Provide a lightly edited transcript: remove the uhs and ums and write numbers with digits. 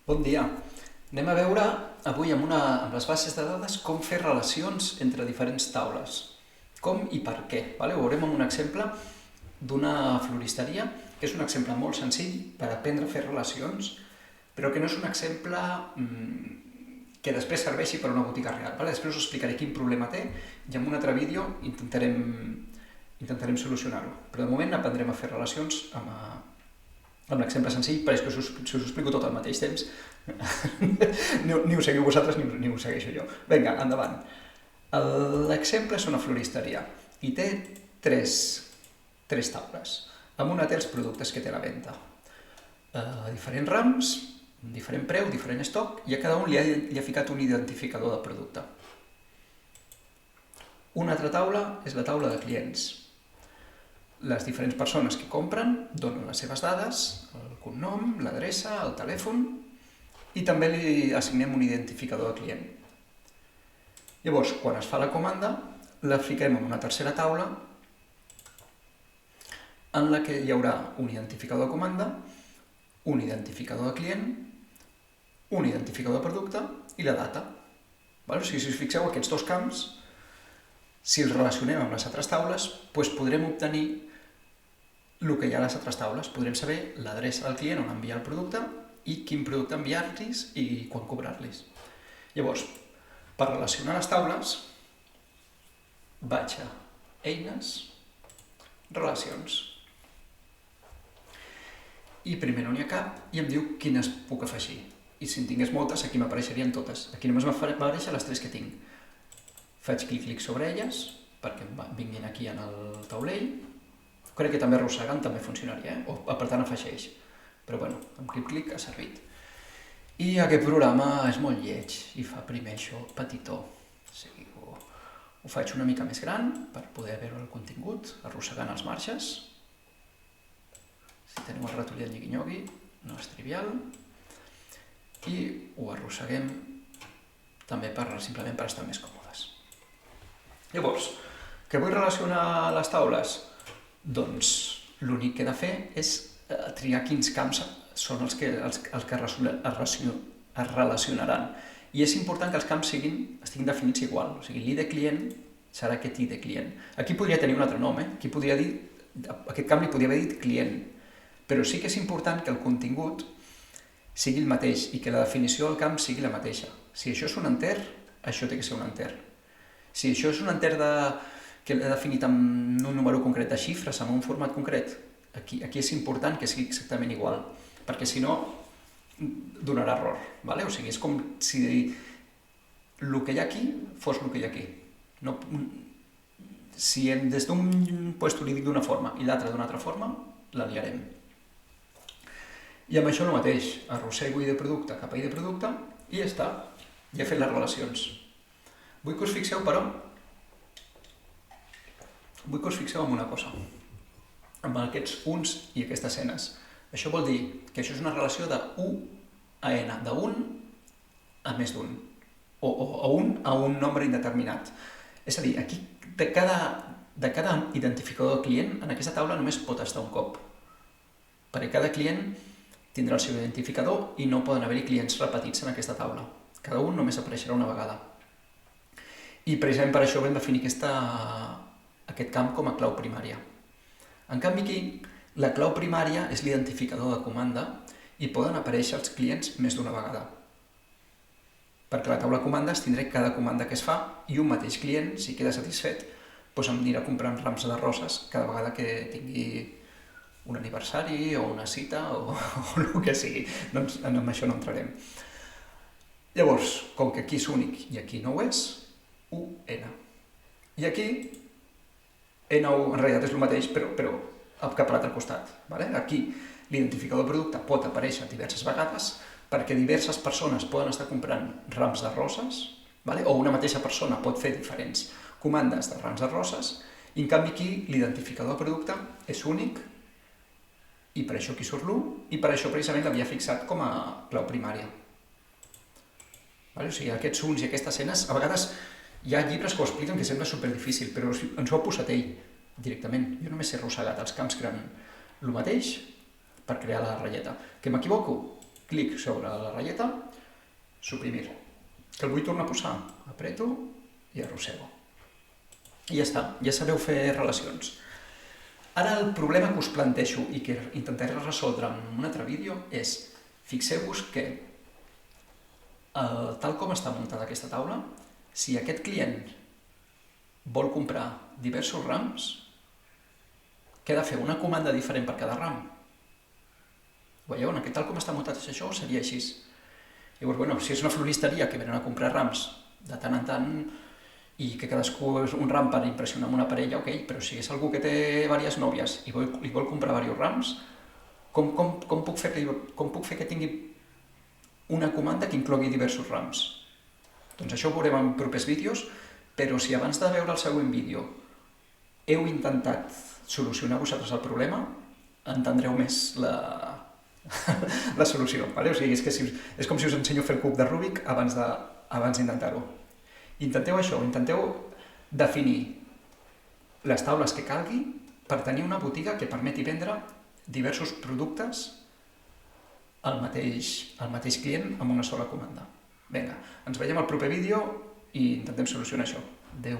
Bon dia. Anem a veure avui amb les bases de dades com fer relacions entre diferents taules. Com i per què. Vale? Ho veurem amb un exemple d'una floristeria, que és un exemple molt senzill per aprendre a fer relacions, però que no és un exemple que després serveixi per a una botiga real. Vale? Després us explicaré quin problema té i en un altre vídeo intentarem solucionar-ho. Però de moment aprendrem a fer relacions amb l'exemple senzill, perquè si us explico tot al mateix temps, ni ho seguiu vosaltres ni ho segueixo jo. Vinga, endavant. L'exemple és una floristeria i té tres taules. En una té els productes que té a la venda. Diferents rams, diferent preu, diferent estoc, i a cada un li ha ficat un identificador de producte. Una altra taula és la taula de clients. Les diferents persones que compren donen les seves dades, el cognom, l'adreça, el telèfon, i també li assignem un identificador de client. Llavors, quan es fa la comanda, la fiquem en una tercera taula en la que hi haurà un identificador de comanda, un identificador de client, un identificador de producte i la data. O sigui, si us fixeu, aquests dos camps, si els relacionem amb les altres taules, doncs podrem obtenir el que hi ha a les altres taules. Podrem saber l'adreça del client on enviar el producte i quin producte enviar-los i quan cobrar-los. Llavors, per relacionar les taules, vaig a Eines, Relacions. I primer no n'hi ha cap i em diu quines puc afegir. I si en tingués moltes, aquí m'apareixerien totes. Aquí només m'apareixen les 3 que tinc. Faig clic sobre elles perquè vinguin aquí en el taulell. Crec que també arrossegant també funcionaria, o per tant afegeix. Però bueno, amb clic ha servit. I aquest programa és molt lleig i fa primer això petitó. O sigui, ho faig una mica més gran per poder veure el contingut, arrossegant els marges. Si teniu el ratollet nyigui-nyogui, no és trivial. I ho arrosseguem també simplement per estar més còmodes. Llavors, què vull relacionar les taules? Doncs l'únic que he de fer és triar quins camps són els que es relacionaran. I és important que els camps estiguin definits igual. O sigui, l'ID client serà aquest ID client. Aquí podria tenir un altre nom, Aquí podria dir, aquest camp li podria haver dit client. Però sí que és important que el contingut sigui el mateix i que la definició del camp sigui la mateixa. Si això és un enter, això té que ser un enter. Si això és un enter que l'he definit amb un número concret de xifres, amb un format concret, aquí és important que sigui exactament igual, perquè si no donarà error. O sigui, és com si el que hi ha aquí fos el que hi ha aquí. Si des d'un lloc li dic d'una forma i l'altre d'una altra forma, la liarem. I amb això el mateix, arrossego ID producte cap a ID producte i ja està, ja he fet les relacions. Vull que us fixeu, però, en una cosa, amb aquests uns i aquestes enes. Això vol dir que això és una relació de U a N, d'un a més d'un, o un a un nombre indeterminat. És a dir, aquí, de cada identificador de client, en aquesta taula només pot estar un cop, perquè cada client tindrà el seu identificador i no poden haver-hi clients repetits en aquesta taula. Cada un només apareixerà una vegada. I precisament per això vam definir aquest camp com a clau primària. En canvi aquí, la clau primària és l'identificador de comanda i poden aparèixer els clients més d'una vegada. Perquè a la taula de comandes tindré cada comanda que es fa i un mateix client, si queda satisfet, em anirà comprant rams de roses cada vegada que tingui un aniversari o una cita o el que sigui. Doncs amb això no entrarem. Llavors, com que aquí és únic i aquí no ho és, UN. I aquí, N1 en realitat és el mateix, però cap a l'altre costat. Aquí l'identificador de producte pot aparèixer diverses vegades perquè diverses persones poden estar comprant rams de roses, o una mateixa persona pot fer diferents comandes de rams de roses, i en canvi aquí l'identificador de producte és únic i per això aquí surt l'1 i per això precisament l'havia fixat com a clau primària. O sigui, aquests uns i aquestes enes, a vegades hi ha llibres que ho expliquen que sembla superdifícil, però ens ho ha posat ell directament. Jo només he arrossegat els camps creant el mateix per crear la ratlleta. Que m'equivoco? clic sobre la ratlleta, suprimir. Que el vull tornar a posar? Apreto i arrossego. I ja està, ja sabeu fer relacions. Ara el problema que us planteixo i que intentaré resoldre en un altre vídeo és, fixeu-vos que tal com està muntada aquesta taula, si aquest client vol comprar diversos rams, què ha de fer? Una comanda diferent per cada ram. Veieu? Tal com està muntat això seria així. Llavors, si és una floristeria que venen a comprar rams de tant en tant i que cadascú és un ram per impressionar amb una parella, ok, però si és algú que té diverses nòvies i vol comprar diversos rams, com puc fer que tingui una comanda que inclogui diversos rams? Doncs això ho veurem en propers vídeos, però si abans de veure el següent vídeo heu intentat solucionar vosaltres el problema, entendreu més la solució. O sigui, és com si us ensenyo a fer el cub de Rubik abans d'intentar-ho. Intenteu això, intenteu definir les taules que calgui per tenir una botiga que permeti vendre diversos productes al mateix client amb una sola comanda. Vinga, ens veiem al proper vídeo i intentem solucionar això. Adéu.